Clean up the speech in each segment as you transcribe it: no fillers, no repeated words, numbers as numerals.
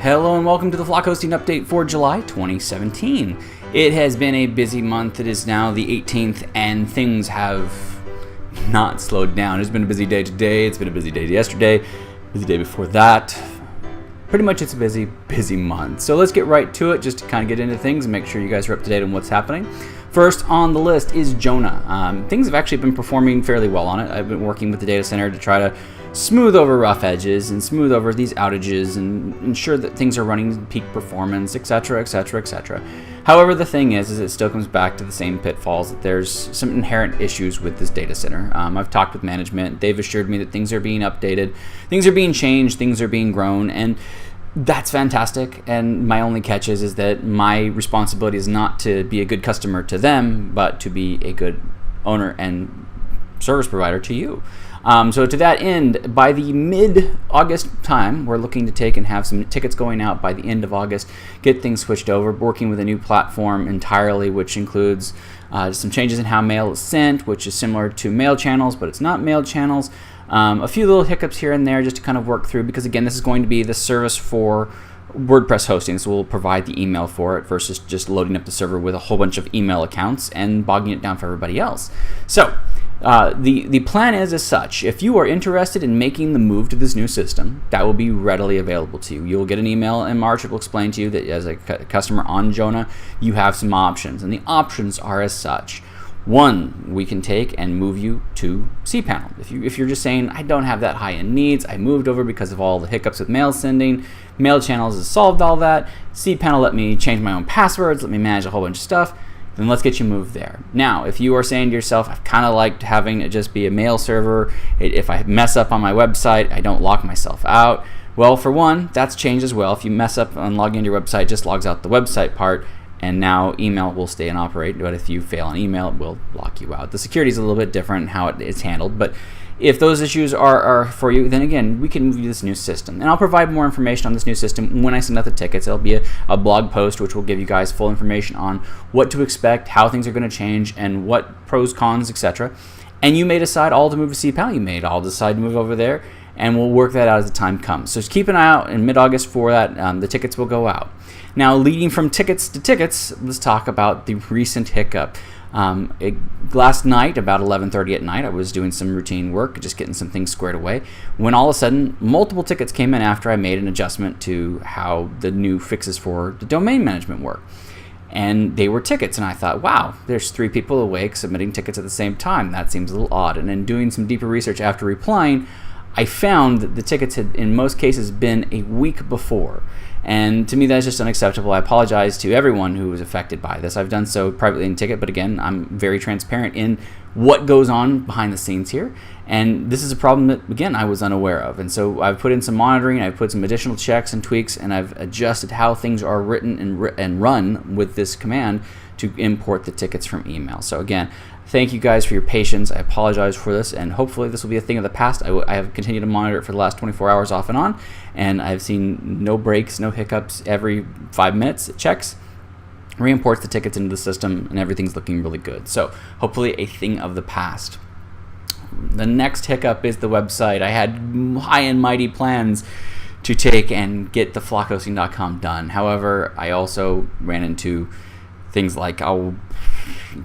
Hello and welcome to the Flock Hosting Update for July 2017. It has been a busy month. It is now the 18th and things have not slowed down. It's been a busy day today. It's been a busy day yesterday. Busy day before that. Pretty much it's a busy month. So let's get right to it just to kind of get into things and make sure you guys are up to date on what's happening. First on the list is Jonah. Things have actually been performing fairly well on it. I've been working with the data center to try to smooth over rough edges and smooth over these outages and ensure that things are running peak performance, etc., etc., etc. However, the thing is it still comes back to the same pitfalls, that there's some inherent issues with this data center. I've talked with management. They've assured me that things are being updated, things are being changed, things are being grown, and that's fantastic. And my only catch is that my responsibility is not to be a good customer to them, but to be a good owner and service provider to you. So to that end, by the mid-August time, we're looking to take and have some tickets going out by the end of August, get things switched over, working with a new platform entirely, which includes some changes in how mail is sent, which is similar to mail channels, but it's not mail channels. A few little hiccups here and there just to kind of work through, because again, this is going to be the service for WordPress hosting, so we'll provide the email for it versus just loading up the server with a whole bunch of email accounts and bogging it down for everybody else. So the plan is as such: if you are interested in making the move to this new system, that will be readily available to you. You'll get an email in March. It will explain to you that as a customer on Jonah, you have some options, and the options are as such. One, we can take and move you to cPanel. If you're just saying, I don't have that high-end needs, I moved over because of all the hiccups with mail sending, mail channels has solved all that, cPanel let me change my own passwords, let me manage a whole bunch of stuff, then let's get you moved there. Now, if you are saying to yourself, I've kind of liked having it just be a mail server, if I mess up on my website, I don't lock myself out. Well, for one, that's changed as well. If you mess up on logging into your website, it just logs out the website part, and now email will stay and operate, but if you fail on email, it will lock you out. The security is a little bit different in how it's handled, but if those issues are for you, then again, we can move you to this new system. And I'll provide more information on this new system when I send out the tickets. It'll be a blog post which will give you guys full information on what to expect, how things are going to change, and what pros, cons, etc. And you may decide all to move to cPanel. You may all decide to move over there, and we'll work that out as the time comes. So just keep an eye out in mid-August for that. The tickets will go out. Now, leading from tickets to tickets, let's talk about the recent hiccup. Last night, about 11:30 at night, I was doing some routine work, just getting some things squared away, when all of a sudden, multiple tickets came in after I made an adjustment to how the new fixes for the domain management work. And they were tickets, and I thought, wow, there's 3 people awake submitting tickets at the same time. That seems a little odd. And in doing some deeper research after replying, I found that the tickets had, in most cases, been a week before. And to me, that's just unacceptable. I apologize to everyone who was affected by this. I've done so privately in ticket, but again, I'm very transparent in what goes on behind the scenes here. And this is a problem that, again, I was unaware of. And so I've put in some monitoring, I've put some additional checks and tweaks, and I've adjusted how things are written and run with this command to import the tickets from email. So again, thank you guys for your patience. I apologize for this, and hopefully this will be a thing of the past. I have continued to monitor it for the last 24 hours off and on, and I've seen no breaks, no hiccups. Every 5 minutes it checks, re-imports the tickets into the system, and everything's looking really good. So hopefully a thing of the past. The next hiccup is the website. I had high and mighty plans to take and get the flockhosting.com done. However, I also ran into things like our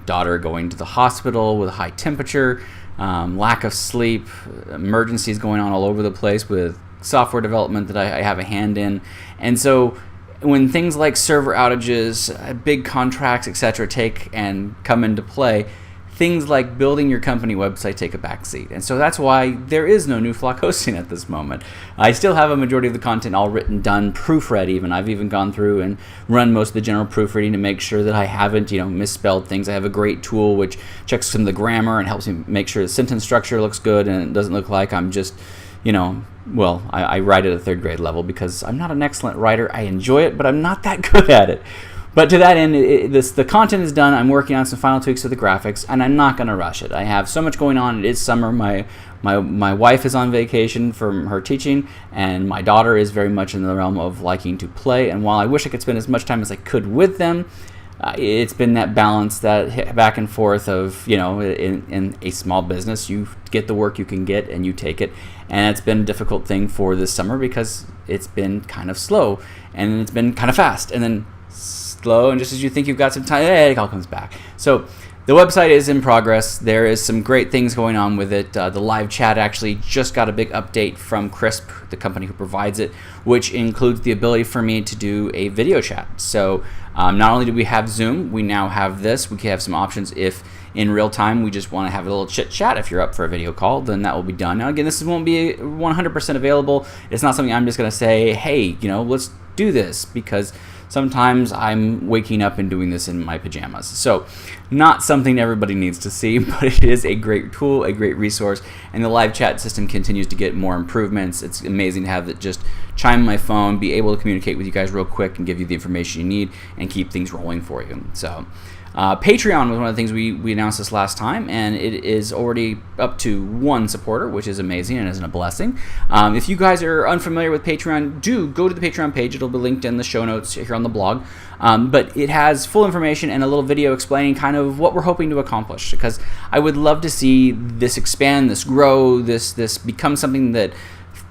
daughter going to the hospital with a high temperature, lack of sleep, emergencies going on all over the place with software development that I have a hand in. And so when things like server outages, big contracts, etc. take and come into play, things like building your company website take a backseat. And so that's why there is no new Flock hosting at this moment. I still have a majority of the content all written, done, proofread even. I've even gone through and run most of the general proofreading to make sure that I haven't, misspelled things. I have a great tool which checks some of the grammar and helps me make sure the sentence structure looks good and it doesn't look like I'm just, I write at a 3rd grade level because I'm not an excellent writer. I enjoy it, but I'm not that good at it. But to that end, the content is done. I'm working on some final tweaks to the graphics, and I'm not going to rush it. I have so much going on. It is summer. My wife is on vacation from her teaching, and my daughter is very much in the realm of liking to play. And while I wish I could spend as much time as I could with them, it's been that balance, that back and forth of, in a small business, you get the work you can get and you take it. And it's been a difficult thing for this summer because it's been kind of slow and it's been kind of fast and then slow. And just as you think you've got some time, it all comes back. So the website is in progress. There is some great things going on with it. The live chat actually just got a big update from Crisp, the company who provides it, which includes the ability for me to do a video chat. So not only do we have Zoom, we now have this. We can have some options if in real time we just want to have a little chit chat. If you're up for a video call, then that will be done. Now again, this won't be 100% available. It's not something I'm just going to say, hey, let's do this, because sometimes I'm waking up and doing this in my pajamas. So not something everybody needs to see, but it is a great tool, a great resource, and the live chat system continues to get more improvements. It's amazing to have it just chime my phone, be able to communicate with you guys real quick and give you the information you need and keep things rolling for you. So Patreon was one of the things we announced this last time, and it is already up to 1 supporter, which is amazing and is a blessing. If you guys are unfamiliar with Patreon, do go to the Patreon page. It'll be linked in the show notes here on the blog. But it has full information and a little video explaining kind of what we're hoping to accomplish, because I would love to see this expand, this grow, this become something that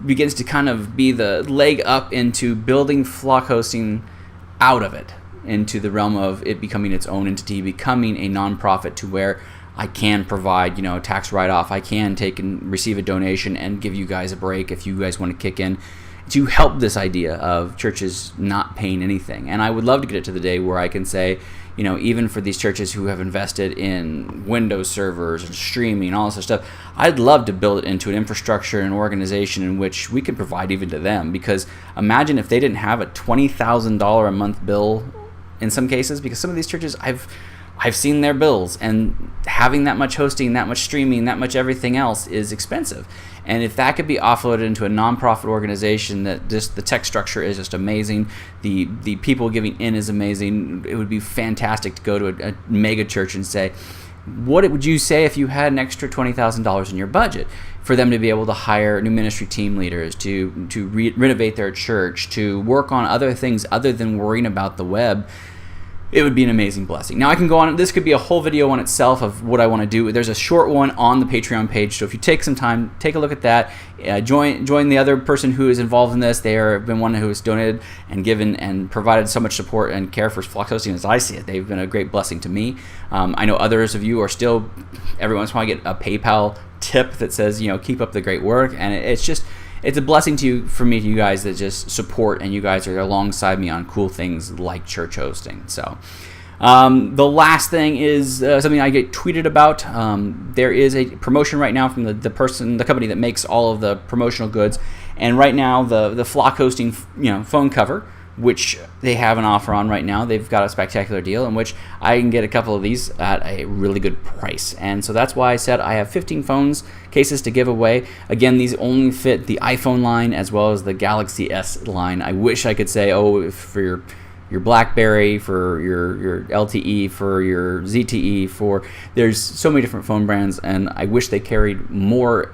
begins to kind of be the leg up into building flock hosting out of it, into the realm of it becoming its own entity, becoming a nonprofit to where I can provide, tax write-off. I can take and receive a donation and give you guys a break if you guys want to kick in to help this idea of churches not paying anything. And I would love to get it to the day where I can say, even for these churches who have invested in Windows servers and streaming and all this other stuff, I'd love to build it into an infrastructure and organization in which we can provide even to them. Because imagine if they didn't have a $20,000 a month bill in some cases, because some of these churches, I've seen their bills, and having that much hosting, that much streaming, that much everything else is expensive. And if that could be offloaded into a nonprofit organization that just the tech structure is just amazing, the people giving in is amazing, it would be fantastic to go to a mega church and say, what would you say if you had an extra $20,000 in your budget for them to be able to hire new ministry team leaders, to renovate their church, to work on other things other than worrying about the web? It would be an amazing blessing. Now I can go on, this could be a whole video on itself of what I want to do. There's a short one on the Patreon page, so if you take some time, take a look at that. Join the other person who is involved in this. They have been one who has donated and given and provided so much support and care for flock hosting as I see it. They've been a great blessing to me. I know others of you are still, every once in a while I get a PayPal tip that says, keep up the great work, and it's a blessing for me, to you guys that just support, and you guys are alongside me on cool things like church hosting. So the last thing is something I get tweeted about. There is a promotion right now from the company that makes all of the promotional goods, and right now the flock hosting phone cover, which they have an offer on right now. They've got a spectacular deal in which I can get a couple of these at a really good price. And so that's why I said I have 15 phones cases to give away. Again, these only fit the iPhone line as well as the Galaxy S line. I wish I could say, for your BlackBerry, for your LTE, for your ZTE, there's so many different phone brands, and I wish they carried more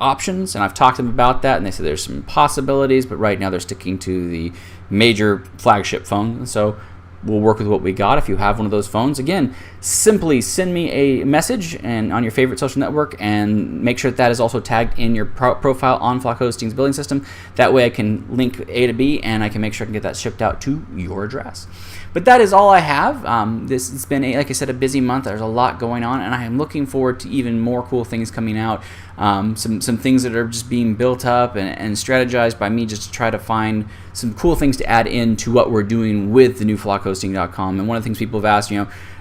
options, and I've talked to them about that, and they said there's some possibilities, but right now they're sticking to the major flagship phone. So we'll work with what we got. If you have one of those phones, again, simply send me a message and on your favorite social network, and make sure that is also tagged in your profile on Flock Hosting's billing system. That way I can link A to B, and I can make sure I can get that shipped out to your address. But that is all I have. This has been, like I said, a busy month. There's a lot going on, and I am looking forward to even more cool things coming out. Some things that are just being built up and strategized by me, just to try to find some cool things to add into what we're doing with the new flockhosting.com. And one of the things people have asked,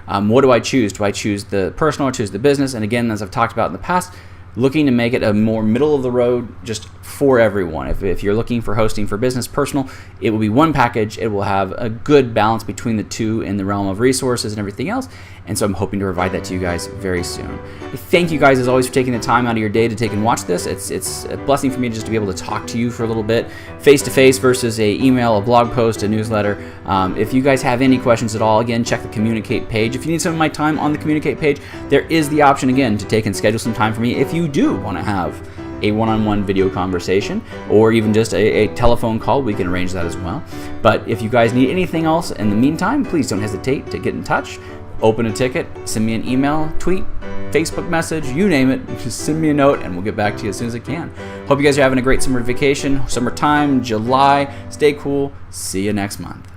what do I choose? Do I choose the personal or choose the business? And again, as I've talked about in the past, looking to make it a more middle of the road, just for everyone. If you're looking for hosting for business, personal, it will be one package. It will have a good balance between the two in the realm of resources and everything else. And so I'm hoping to provide that to you guys very soon. Thank you guys as always for taking the time out of your day to take and watch this. It's a blessing for me just to be able to talk to you for a little bit, face to face versus a email, a blog post, a newsletter. If you guys have any questions at all, again, check the communicate page. If you need some of my time on the communicate page, there is the option again to take and schedule some time for me if you do want to have a one-on-one video conversation, or even just a telephone call. We can arrange that as well. But if you guys need anything else in the meantime, please don't hesitate to get in touch. Open a ticket, send me an email, tweet, Facebook message, you name it. Just send me a note and we'll get back to you as soon as I can. Hope you guys are having a great summer vacation, summertime, July. Stay cool. See you next month.